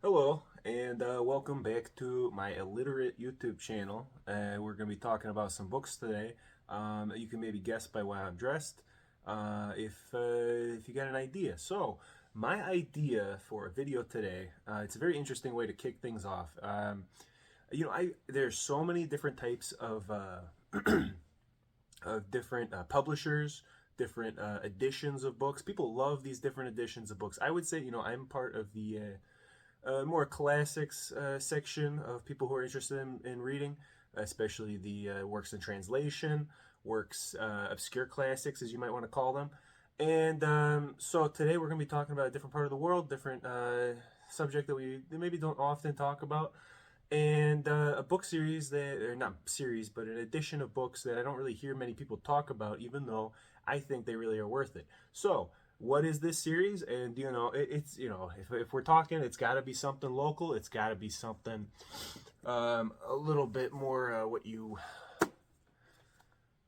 Hello, and welcome back to my illiterate YouTube channel. We're going to be talking about some books today. You can maybe guess by why I'm dressed, if you got an idea. So, my idea for a video today, it's a very interesting way to kick things off. There's so many different types of different publishers, different editions of books. People love these different editions of books. I would say, I'm part of the more classics section of people who are interested in reading, especially the works in translation, works, obscure classics, as you might want to call them. And so today we're going to be talking about a different part of the world, different subject that we maybe don't often talk about, and a book series that, or not series, but an edition of books that I don't really hear many people talk about, even though I think they really are worth it. So, what is this series? And it's if we're talking, it's got to be something local. It's got to be something a little bit more what you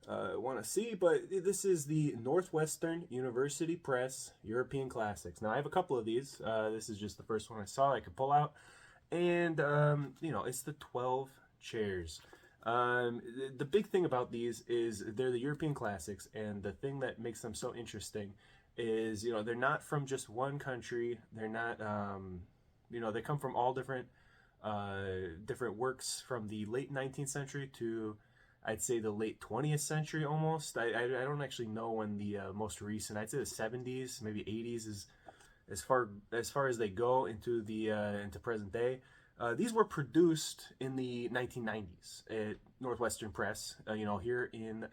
want to see. But this is the Northwestern University Press European Classics. Now I have a couple of these. This is just the first one I saw I could pull out, and it's the 12 chairs. The big thing about these is they're the European classics, and the thing that makes them so interesting is they're not from just one country. They're not they come from all different works from the late 19th century to, I'd say, the late 20th century almost. I don't actually know when the most recent. I'd say the 70s, maybe 80s is as far as they go into present day. These were produced in the 1990s at Northwestern Press, here in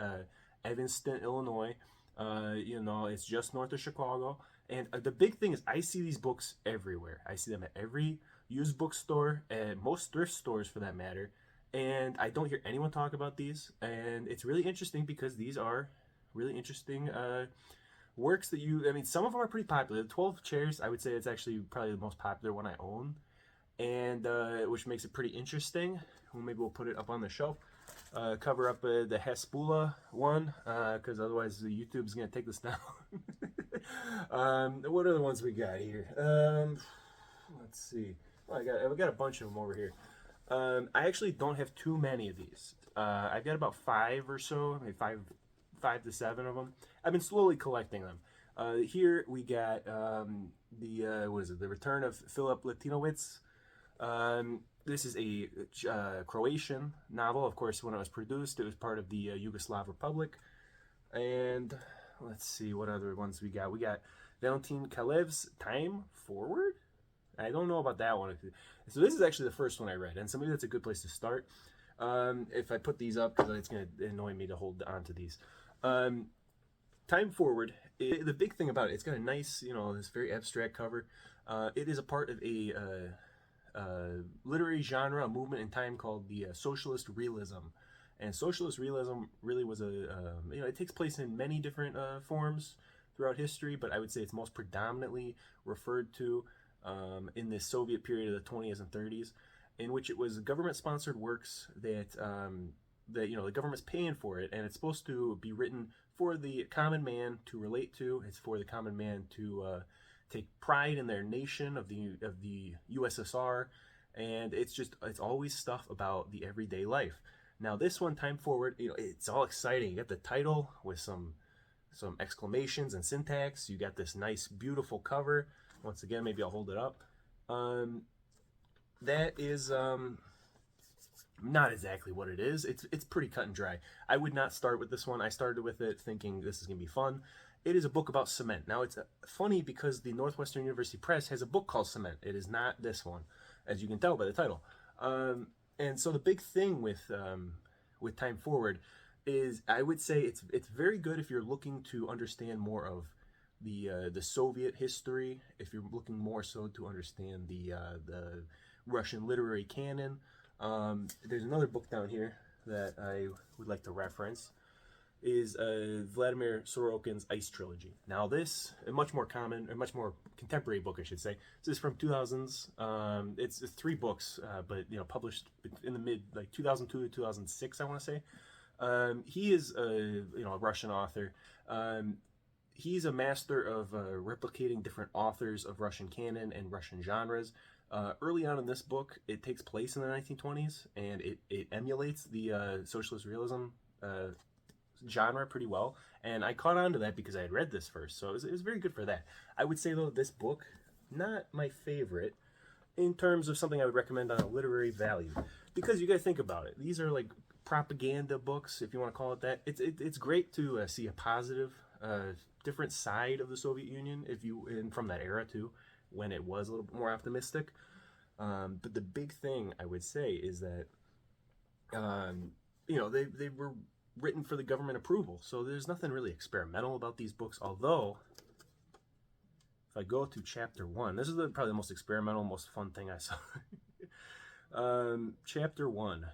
Evanston, Illinois. It's just north of Chicago. And the big thing is I see these books everywhere. I see them at every used bookstore, at most thrift stores for that matter. And I don't hear anyone talk about these. And it's really interesting because these are really interesting works that some of them are pretty popular. The 12 chairs, I would say it's actually probably the most popular one I own, and which makes it pretty interesting. Well, maybe we'll put it up on the shelf. Cover up the Hespula one, because otherwise the YouTube's gonna take this down. What are the ones we got here? Let's see. Well, we got a bunch of them over here. I actually don't have too many of these. I've got about 5 or so, maybe five to 7 of them. I've been slowly collecting them. Here we got the what is it? The Return of Philip Latinowitz. This is a Croatian novel. Of course, when it was produced, it was part of the Yugoslav Republic. And let's see what other ones we got. We got Valentin Kalev's Time Forward. I don't know about that one. So this is actually the first one I read, and so maybe that's a good place to start. If I put these up, because it's going to annoy me to hold on to these. Time Forward, the big thing about it, it's got a nice, this very abstract cover. It is a part of a literary genre, a movement in time called the socialist realism. And socialist realism really was it takes place in many different forms throughout history, but I would say it's most predominantly referred to in the Soviet period of the 20s and 30s, in which it was government-sponsored works that the government's paying for it, and it's supposed to be written for the common man to relate to. It's for the common man to take pride in their nation of the USSR, and it's always stuff about the everyday life. Now this one, Time Forward, it's all exciting. You got the title with some exclamations and syntax. You got this nice, beautiful cover. Once again, maybe I'll hold it up. That is not exactly what it is. It's pretty cut and dry. I would not start with this one. I started with it thinking this is gonna be fun. It is a book about cement. Now it's funny because the Northwestern University Press has a book called Cement. It is not this one, as you can tell by the title. And so the big thing with Time Forward is I would say it's very good if you're looking to understand more of the Soviet history. If you're looking more so to understand the Russian literary canon. There's another book down here that I would like to reference, is Vladimir Sorokin's Ice Trilogy. Now this, a much more contemporary book, I should say. This is from 2000s. It's 3 books, but published in the mid 2002 to 2006, I want to say. He is a Russian author. He's a master of replicating different authors of Russian canon and Russian genres. Early on in this book, it takes place in the 1920s, and it emulates the socialist realism genre pretty well. And I caught on to that because I had read this first, so it was very good for that. I would say, though, this book, not my favorite in terms of something I would recommend on a literary value. Because you got to think about it. These are like propaganda books, if you want to call it that. It's great to see a positive, different side of the Soviet Union, and from that era too, when it was a little bit more optimistic. But the big thing I would say is that, they were written for the government approval. So there's nothing really experimental about these books. Although, if I go to chapter 1, this is probably the most experimental, most fun thing I saw. Chapter 1.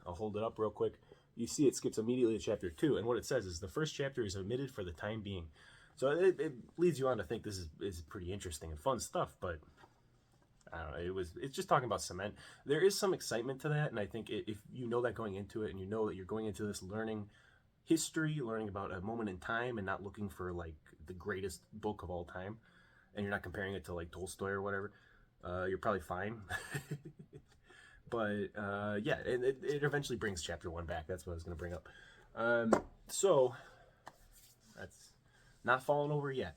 I'll hold it up real quick. You see it skips immediately to chapter 2. And what it says is the first chapter is omitted for the time being. So it leads you on to think this is pretty interesting and fun stuff, but I don't know, it's just talking about cement. There is some excitement to that, and I think if you know that going into it, and you know that you're going into this learning history, learning about a moment in time, and not looking for like the greatest book of all time, and you're not comparing it to like Tolstoy or whatever, you're probably fine. But yeah, it eventually brings chapter 1 back. That's what I was going to bring up. So that's not falling over yet.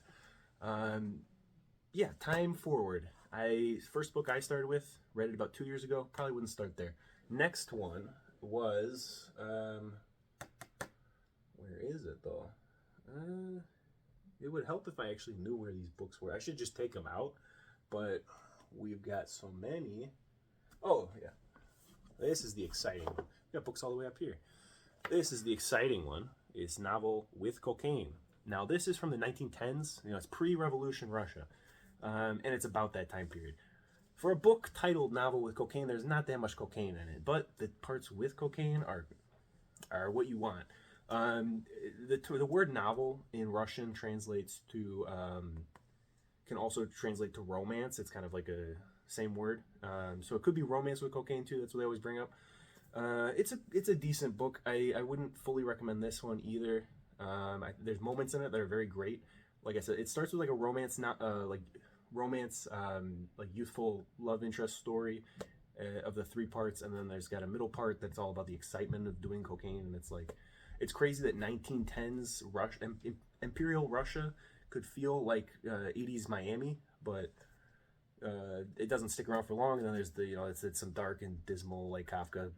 Yeah, time forward. First book I started with, read it about 2 years ago. Probably wouldn't start there. Next one was where is it though? It would help if I actually knew where these books were. I should just take them out, but we've got so many. Oh yeah, this is the exciting one. We got books all the way up here. This is the exciting one. It's Novel with Cocaine. Now this is from the 1910s. It's pre-revolution Russia. And it's about that time period. For a book titled Novel with Cocaine, there's not that much cocaine in it, but the parts with cocaine are what you want. The word novel in Russian translates to can also translate to romance. It's kind of like a same word. So it could be romance with cocaine too. That's what they always bring up. It's a decent book. I wouldn't fully recommend this one either. There's moments in it that are very great. Like I said, it starts with like a romance, like youthful love interest story of the 3 parts, and then there's got a middle part that's all about the excitement of doing cocaine. And it's crazy that 1910s Imperial Russia could feel like 80s Miami, but it doesn't stick around for long. And then there's it's some dark and dismal, like Kafka,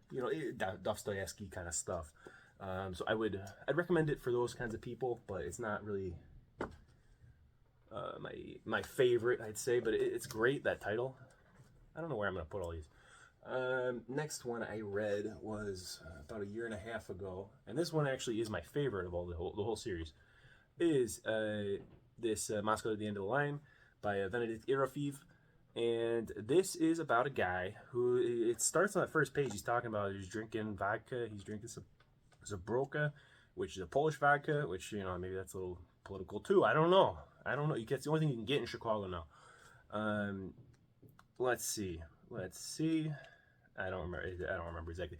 Dostoevsky kind of stuff. So I'd recommend it for those kinds of people, but it's not really my favorite, I'd say, but it's great, that title. I don't know where I'm going to put all these. Next one I read was about 1.5 years ago, and this one actually is my favorite of all the whole series. Is this Moscow at the End of the Line by Benedict Erofeev. And this is about a guy who, it starts on that first page, he's talking about he's drinking vodka, he's drinking some Zabroka, which is a Polish vodka, which, maybe that's a little political too. I don't know. It's the only thing you can get in Chicago now. Let's see. I don't remember exactly.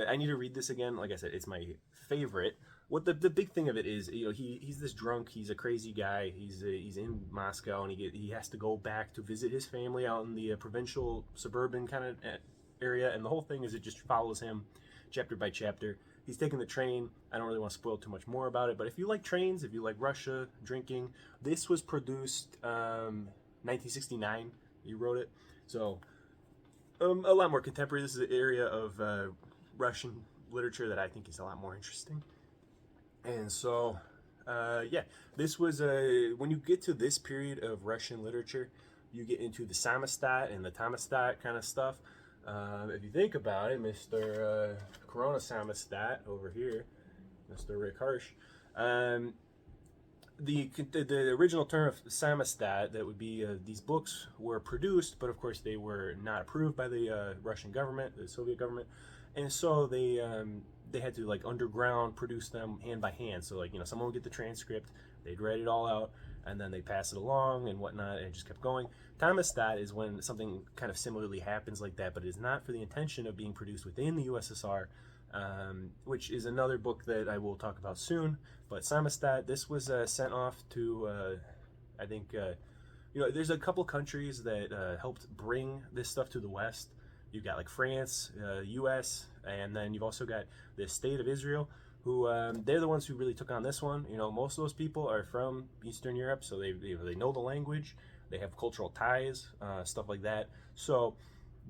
I need to read this again. Like I said, it's my favorite. What the big thing of it is, he's this drunk. He's a crazy guy. He's in Moscow, and he has to go back to visit his family out in the provincial suburban kind of area. And the whole thing is it just follows him chapter by chapter. He's taking the train. I don't really want to spoil too much more about it, but if you like trains, if you like Russia, drinking, this was produced 1969. He wrote it, so a lot more contemporary. This is an area of Russian literature that I think is a lot more interesting. And so, yeah, this was when you get to this period of Russian literature, you get into the Samizdat and the Tamizdat kind of stuff. If you think about it, Mr. Corona Samizdat over here, Mr. Rick Harsh, the original term of Samizdat, that would be these books were produced, but of course they were not approved by the Russian government, the Soviet government, and so they had to like underground produce them hand by hand. So like someone would get the transcript, they'd write it all out, and then they pass it along and whatnot, and it just kept going. Tamizdat is when something kind of similarly happens like that, but it is not for the intention of being produced within the USSR, which is another book that I will talk about soon. But Samizdat, this was sent off to, I think, there's a couple countries that helped bring this stuff to the West. You've got like France, U.S., and then you've also got the state of Israel, who they're the ones who really took on this one. Most of those people are from Eastern Europe, so they know the language, they have cultural ties, stuff like that. So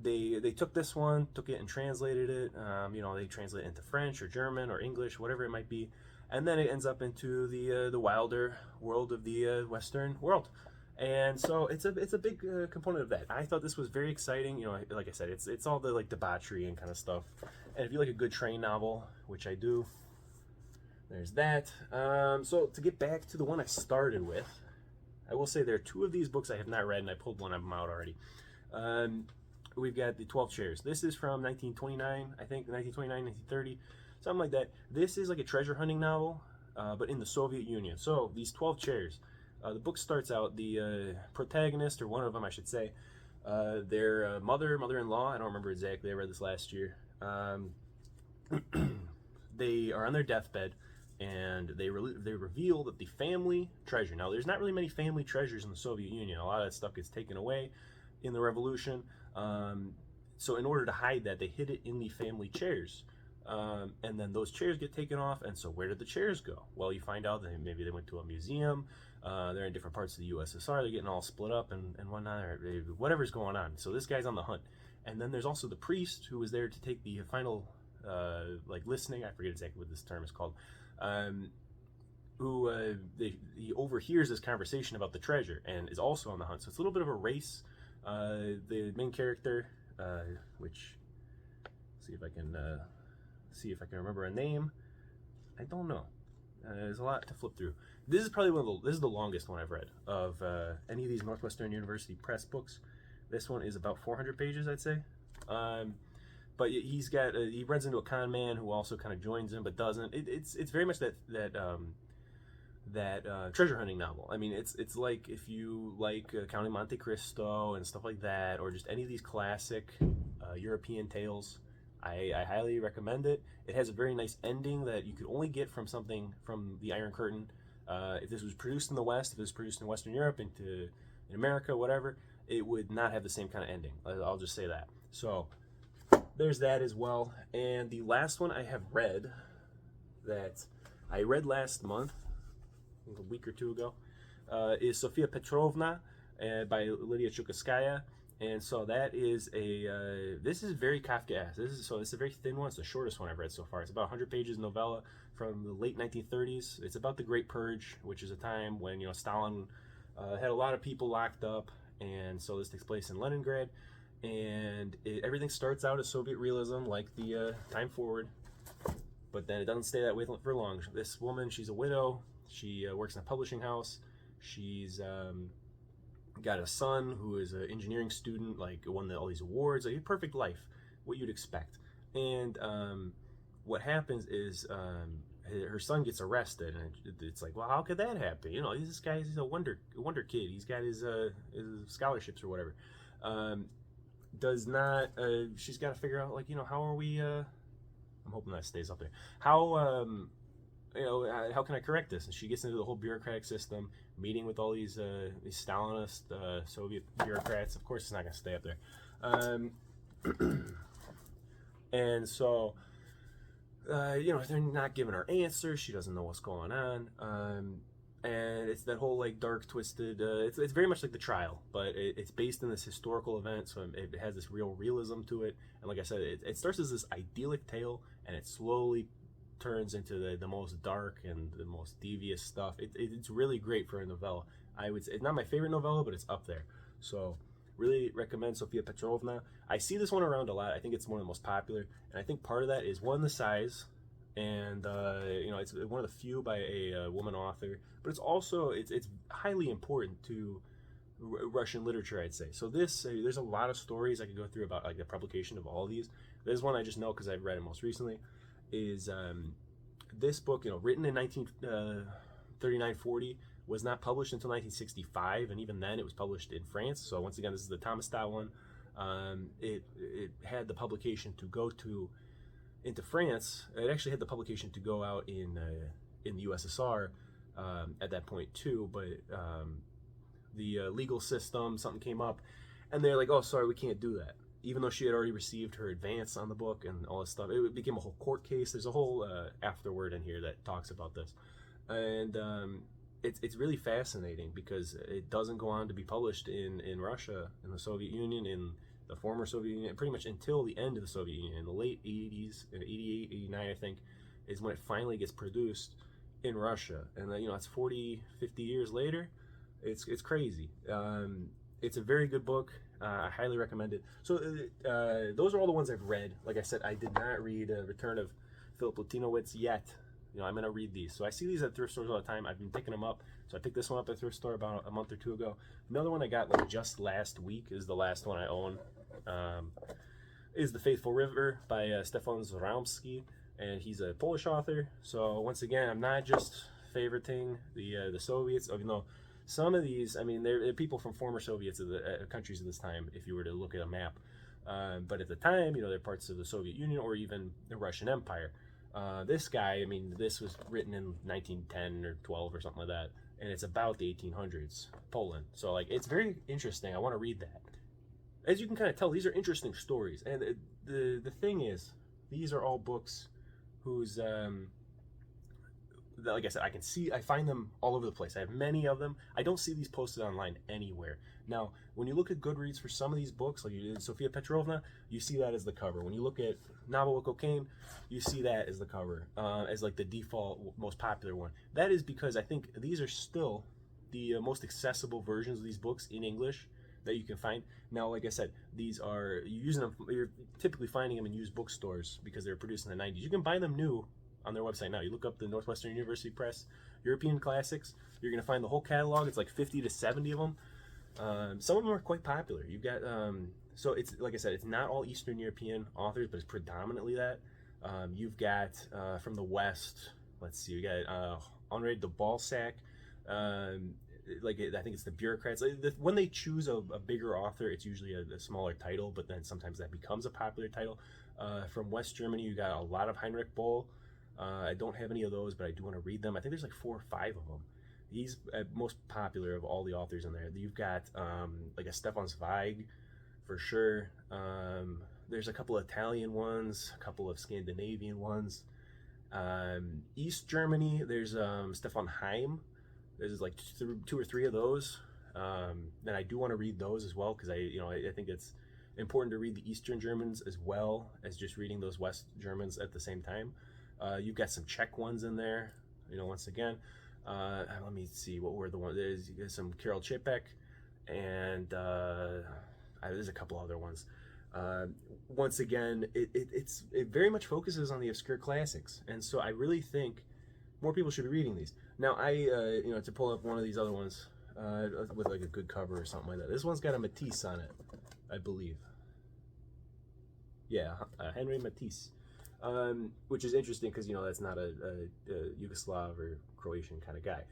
they took this one, took it and translated it. They translate it into French or German or English, whatever it might be, and then it ends up into the wilder world of the Western world. And so it's a big component of that. I thought this was very exciting. Like I said, it's all the like debauchery and kind of stuff. And if you like a good train novel, which I do, there's that. So to get back to the one I started with, I will say there are two of these books I have not read, and I pulled one of them out already. We've got the 12 Chairs. This is from 1929, I think, 1929, 1930, something like that. This is like a treasure hunting novel, but in the Soviet Union. So these 12 Chairs. The book starts out, the protagonist, or one of them I should say, their mother-in-law, I don't remember exactly, I read this last year, they are on their deathbed, and they reveal that the family treasure, now there's not really many family treasures in the Soviet Union, a lot of that stuff gets taken away in the revolution, so in order to hide that, they hid it in the family chairs. And then those chairs get taken off, and so where did the chairs go? Well, you find out that maybe they went to a museum, they're in different parts of the USSR, they're getting all split up and whatnot, or whatever's going on. So this guy's on the hunt. And then there's also the priest who was there to take the final, listening, I forget exactly what this term is called, he overhears this conversation about the treasure and is also on the hunt. So it's a little bit of a race. The main character, which, see if I can remember a name. I don't know. There's a lot to flip through. This is probably this is the longest one I've read of any of these Northwestern University Press books. This one is about 400 pages, I'd say. But he runs into a con man who also kind of joins him, but doesn't. It's very much that treasure hunting novel. I mean, it's like if you like Count of Monte Cristo and stuff like that, or just any of these classic European tales. I highly recommend it. It has a very nice ending that you could only get from something from the Iron Curtain. If this was produced in the West, if it was produced in Western Europe, in America, whatever, it would not have the same kind of ending. I'll just say that. So there's that as well. And the last one I have read, that I read last month, a week or two ago, is Sofia Petrovna by Lydia Chukotskaya. And so that is this is very Kafkaesque. This is a very thin one. It's the shortest one I've read so far. It's about 100 pages novella from the late 1930s. It's about the Great Purge, which is a time when Stalin had a lot of people locked up, and so this takes place in Leningrad. And everything starts out as Soviet realism, like the Time Forward, but then it doesn't stay that way for long. This woman, she's a widow. She works in a publishing house. She's got a son who is an engineering student, like won all these awards, like a perfect life, what you'd expect. And what happens is her son gets arrested, and it's like, well, how could that happen? This guy, he's a wonder kid. He's got his scholarships or whatever. She's got to figure out, like, how are we? I'm hoping that stays up there. How can I correct this? And she gets into the whole bureaucratic system, meeting with all these Stalinist Soviet bureaucrats. Of course, it's not going to stay up there. And so, they're not giving her answers. She doesn't know what's going on. And it's that whole, like, dark, twisted, it's very much like The Trial, but it's based in this historical event, so it has this real realism to it. And like I said, it starts as this idyllic tale, and it slowly turns into the most dark and the most devious stuff. It's really great for a novella. I would say it's not my favorite novella, but it's up there. So really recommend Sofia Petrovna. I see this one around a lot. I think it's one of the most popular, and I think part of that is one, the size, and it's one of the few by a woman author, but it's also it's highly important to Russian literature, I'd say. So there's a lot of stories I could go through about, like, the publication of all these. There's one I just know because I've read it most recently. Is this book, written in 1939-40, was not published until 1965, and even then it was published in France. So once again, this is the Thomas Stott one. It had the publication to go into France. It actually had the publication to go out in the USSR at that point too, but the legal system, something came up, and they're like, oh, sorry, we can't do that. Even though she had already received her advance on the book and all this stuff, it became a whole court case. There's a whole afterword in here that talks about this. And it's really fascinating because it doesn't go on to be published in Russia, in the Soviet Union, in the former Soviet Union, pretty much until the end of the Soviet Union. In the late 80s, 88, 89, I think, is when it finally gets produced in Russia. And you know, it's 40, 50 years later. It's crazy. It's a very good book. I highly recommend it. So those are all the ones I've read. Like I said, I did not read Return of Philip Latinowitz yet. You know, I'm going to read these. So I see these at thrift stores all the time. I've been picking them up. So I picked this one up at a thrift store about a month or two ago. Another one I got like just last week is the last one I own. Is The Faithful River by Stefan Zoromski. And he's a Polish author. So once again, I'm not just favoriting the Soviets, even though some of these, I mean, they're people from former Soviets of the countries of this time, if you were to look at a map. But at the time, you know, they're parts of the Soviet Union or even the Russian Empire. This guy, I mean, this was written in 1910 or 12 or something like that, and it's about the 1800s, Poland. So, like, it's very interesting. I want to read that. As you can kind of tell, these are interesting stories. And the thing is, these are all books whose... like I said, I find them all over the place. I have many of them. I don't see these posted online anywhere. Now, when you look at Goodreads for some of these books, like you did Sofia Petrovna, you see that as the cover. When you look at Novel with Cocaine, you see that as the cover, as like the default most popular one. That is because I think these are still the most accessible versions of these books in English that you can find. Now, like I said, these are, you're typically finding them in used bookstores because they were produced in the 90s. You can buy them new on their website now. You look up the Northwestern University Press European Classics, you're going to find the whole catalog. It's like 50 to 70 of them. Some of them are quite popular. You've got, so it's, like I said, it's not all Eastern European authors, but it's predominantly that. You've got, from the West, let's see, we got Henri de Balzac, like I think it's the bureaucrats. When they choose a bigger author, it's usually a smaller title, but then sometimes that becomes a popular title. From West Germany, you got a lot of Heinrich Böll. I don't have any of those, but I do want to read them. I think there's like 4 or 5 of them. He's most popular of all the authors in there. You've got like a Stefan Zweig, for sure. There's a couple of Italian ones, a couple of Scandinavian ones. East Germany, there's Stefan Heim. There's like 2 or 3 of those. And I do want to read those as well because I think it's important to read the Eastern Germans as well as just reading those West Germans at the same time. You've got some Czech ones in there, once again. Let me see, what were the ones? There's some Karel Čapek, and there's a couple other ones. Once again, it very much focuses on the obscure classics, and so I really think more people should be reading these. Now, to pull up one of these other ones with like a good cover or something like that. This one's got a Matisse on it, I believe. Yeah, Henry Matisse. Which is interesting because that's not a Yugoslav or Croatian kind of guy.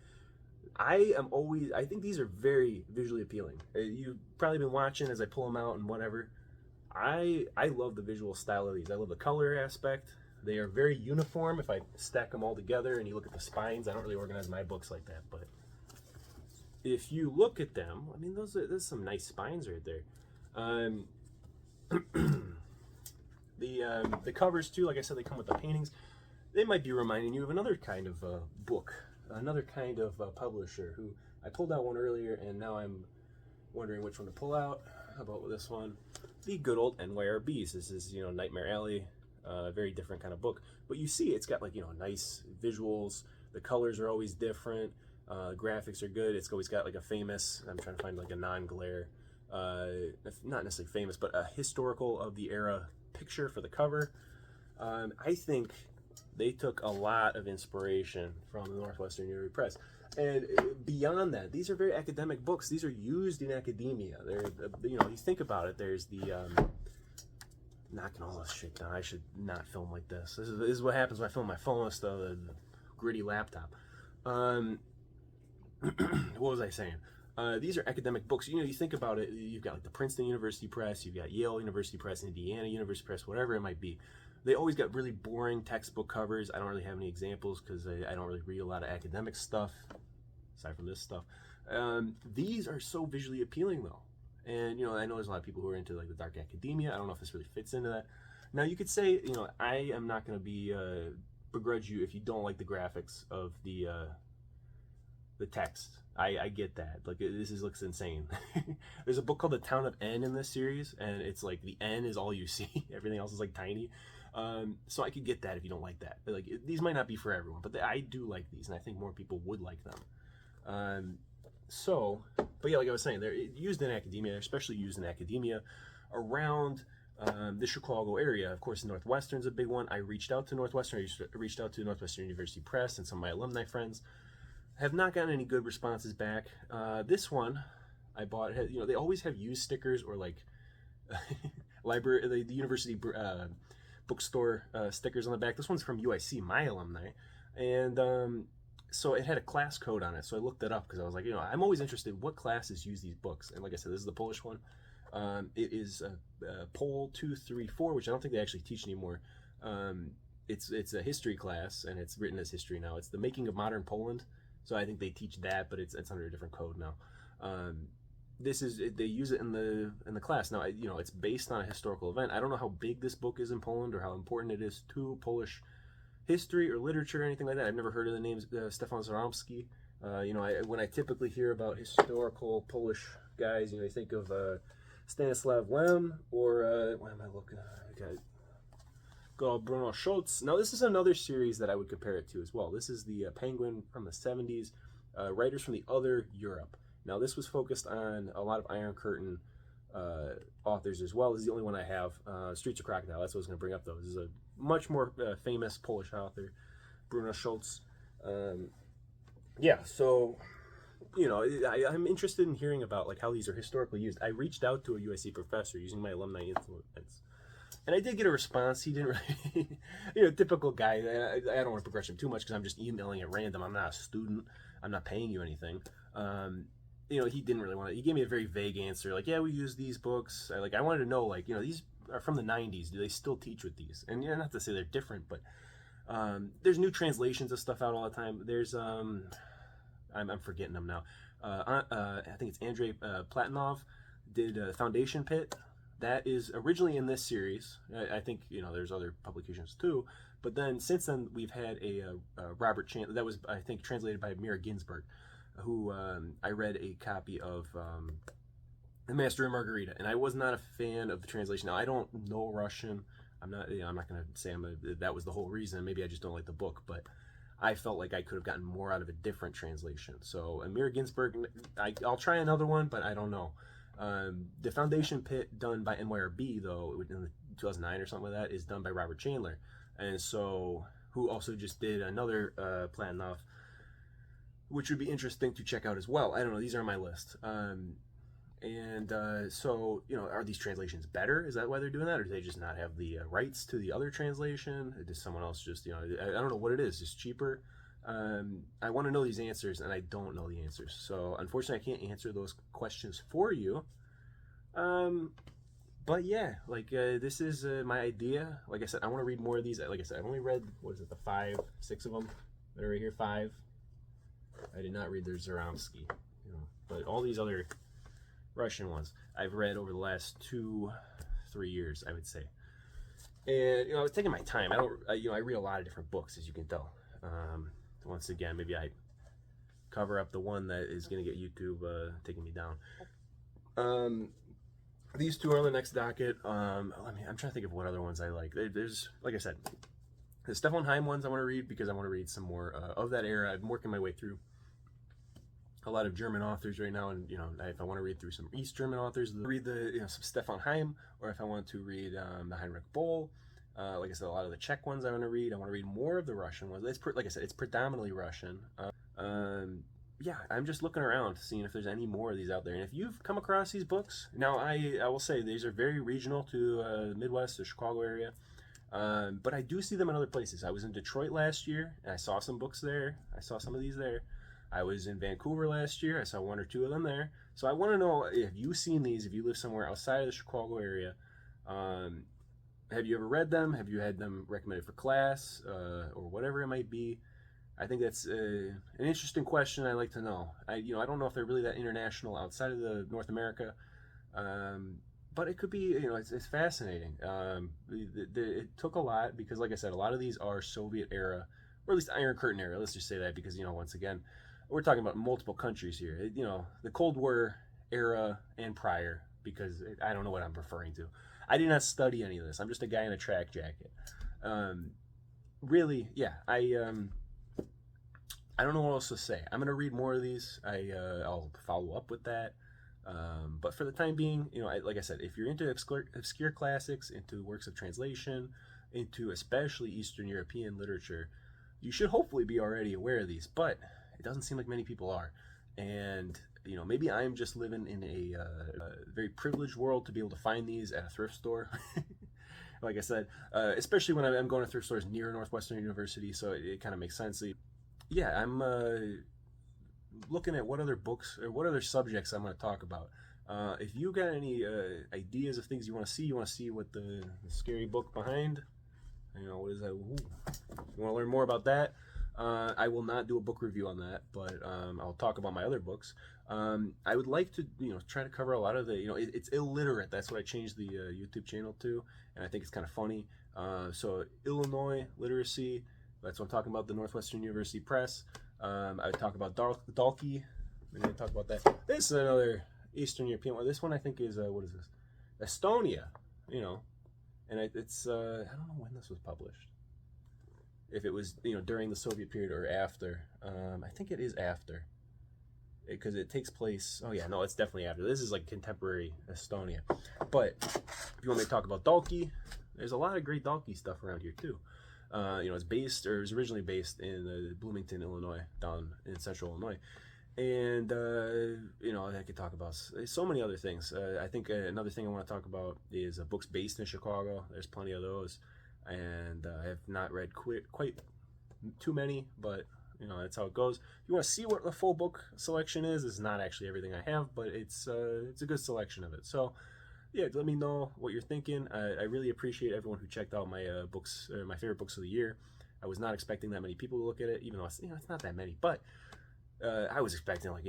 I think these are very visually appealing. You've probably been watching as I pull them out and whatever. I love the visual style of these. I love the color aspect. They are very uniform. If I stack them all together and you look at the spines, I don't really organize my books like that, but if you look at them, I mean, there's some nice spines right there. The covers too, like I said, they come with the paintings. They might be reminding you of another kind of book, another kind of publisher who I pulled out one earlier, and now I'm wondering which one to pull out. How about this one? The good old NYRBs. This is Nightmare Alley, very different kind of book. But you see, it's got like nice visuals. The colors are always different. Graphics are good. It's always got like a famous. I'm trying to find like a non-glare, not necessarily famous, but a historical of the era picture for the cover. I think they took a lot of inspiration from the Northwestern University Press, and beyond that, these are very academic books. These are used in academia. They're you think about it. There's the knocking all this shit down. I should not film like this. This is what happens when I film my phone with the gritty laptop. What was I saying? These are academic books. You think about it, you've got like the Princeton University Press, you've got Yale University Press, Indiana University Press, whatever it might be. They always got really boring textbook covers. I don't really have any examples because I don't really read a lot of academic stuff, aside from this stuff. These are so visually appealing though. And, you know, I know there's a lot of people who are into like the dark academia. I don't know if this really fits into that. Now you could say, you know, I am not going to be, begrudge you if you don't like the graphics of the text. I get that. Like, looks insane. There's a book called The Town of N in this series, and it's like the N is all you see. Everything else is like tiny. So I could get that if you don't like that. But, like, these might not be for everyone, but I do like these, and I think more people would like them. But yeah, like I was saying, they're used in academia, especially used in academia around the Chicago area. Of course, Northwestern's a big one. I reached out to Northwestern. I reached out to Northwestern University Press and some of my alumni friends. Have not gotten any good responses back. This one I bought, you know, they always have used stickers or like library, the university bookstore stickers on the back. This one's from UIC, my alumni, and so it had a class code on it. So I looked it up because I was like, you know, I'm always interested what classes use these books. And like I said, this is the Polish one. It is Pol 234, which I don't think they actually teach anymore. It's a history class, and it's written as history now. It's the Making of Modern Poland. So I think they teach that, but it's under a different code now. They use it in the class now. You know, it's based on a historical event. I don't know how big this book is in Poland or how important it is to Polish history or literature or anything like that. I've never heard of the name Stefan Żeromski. You know, when I typically hear about historical Polish guys, you know, I think of Stanislaw Lem or what am I looking at? I got Bruno Schultz. Now, this is another series that I would compare it to as well. This is the Penguin from the 70s, writers from the other Europe. Now, this was focused on a lot of Iron Curtain authors as well. This is the only one I have. Streets of Crocodile, that's what I was going to bring up, though. This is a much more famous Polish author, Bruno Schultz. Yeah, so, you know, I'm interested in hearing about like how these are historically used. I reached out to a UIC professor using my alumni influence. And I did get a response. He didn't really, you know, typical guy. I don't want to begrudge him too much because I'm just emailing at random. I'm not a student. I'm not paying you anything. You know, he didn't really want to. He gave me a very vague answer, like, yeah, we use these books. I wanted to know, like, you know, these are from the 90s. Do they still teach with these? And, you know, not to say they're different, but there's new translations of stuff out all the time. There's, I'm forgetting them now. I think it's Andrei Platonov did Foundation Pit. That is originally in this series. I think, you know, there's other publications too. But then since then, we've had a Robert Chandler. That was, I think, translated by Mira Ginsburg, who I read a copy of The Master and Margarita. And I was not a fan of the translation. Now, I don't know Russian. I'm not going to say that was the whole reason. Maybe I just don't like the book. But I felt like I could have gotten more out of a different translation. So Mira Ginsburg, I'll try another one, but I don't know. The Foundation Pit done by NYRB, though, in 2009 or something like that, is done by Robert Chandler, and so who also just did another Platonov, which would be interesting to check out as well. I don't know; these are on my list, so you know, are these translations better? Is that why they're doing that, or do they just not have the rights to the other translation? Or does someone else just, you know, I don't know what it is, just cheaper? I want to know these answers, and I don't know the answers. So, unfortunately, I can't answer those questions for you. But yeah, like, this is my idea. Like I said, I want to read more of these. Like I said, I've only read, what is it, the 6 of them that are right here, 5. I did not read their Żeromski, you know, but all these other Russian ones I've read over the last 2-3 years, I would say. And, you know, I was taking my time. I read a lot of different books, as you can tell. Once again, maybe I cover up the one that is going to get YouTube taking me down. These two are on the next docket. I'm trying to think of what other ones I like. There's, like I said, the Stefan Heim ones I want to read because I want to read some more of that era. I'm working my way through a lot of German authors right now, and, you know, if I want to read through some East German authors, read some Stefan Heim, or if I want to read the Heinrich Böll. Like I said, a lot of the Czech ones I want to read. I want to read more of the Russian ones. Like I said, it's predominantly Russian. Yeah, I'm just looking around, seeing if there's any more of these out there. And if you've come across these books, now I will say these are very regional to the Midwest, the Chicago area. But I do see them in other places. I was in Detroit last year, and I saw some books there. I saw some of these there. I was in Vancouver last year. I saw 1 or 2 of them there. So I want to know, if you've seen these, if you live somewhere outside of the Chicago area, have you ever read them? Have you had them recommended for class or whatever it might be? I think that's an interesting question. I'd like to know. I don't know if they're really that international outside of the North America, but it could be. It's fascinating. It took a lot because, like I said, a lot of these are Soviet era, or at least Iron Curtain era. Let's just say that because once again, we're talking about multiple countries here. The Cold War era and prior, because I don't know what I'm referring to. I did not study any of this. I'm just a guy in a track jacket. Really, yeah. I don't know what else to say. I'm gonna read more of these. I'll follow up with that. But for the time being, like I said, if you're into obscure classics, into works of translation, into especially Eastern European literature, you should hopefully be already aware of these. But it doesn't seem like many people are, and maybe I'm just living in a very privileged world to be able to find these at a thrift store. Like I said, especially when I'm going to thrift stores near Northwestern University, so it kind of makes sense. Yeah, I'm looking at what other books or what other subjects I'm going to talk about. If you got any ideas of things you want to see what the scary book behind, what is that? Ooh. You want to learn more about that? I will not do a book review on that, but I'll talk about my other books. I would like to, try to cover a lot of the, it's illiterate. That's what I changed the YouTube channel to, and I think it's kind of funny. So Illinois literacy. That's what I'm talking about. The Northwestern University Press. I would talk about Dalkey. We're going to talk about that. This is another Eastern European one. This one I think is what is this? Estonia. And it's I don't know when this was published. If it was during the Soviet period or after. I think it is after, because it takes place. Oh yeah, no, it's definitely after. This is like contemporary Estonia. But if you want me to talk about Dalkey, there's a lot of great Dalkey stuff around here too. It was originally based in Bloomington, Illinois, down in central Illinois. And, I could talk about so many other things. I think another thing I want to talk about is books based in Chicago. There's plenty of those. And I have not read quite too many, but, that's how it goes. If you want to see what the full book selection is, it's not actually everything I have, but it's a good selection of it. So, yeah, let me know what you're thinking. I really appreciate everyone who checked out my books, or my favorite books of the year. I was not expecting that many people to look at it, even though it's not that many. But I was expecting like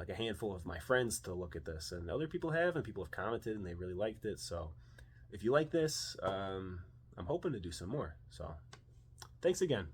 a handful of my friends to look at this, and other people have, and people have commented, and they really liked it. So if you like this, I'm hoping to do some more. So thanks again.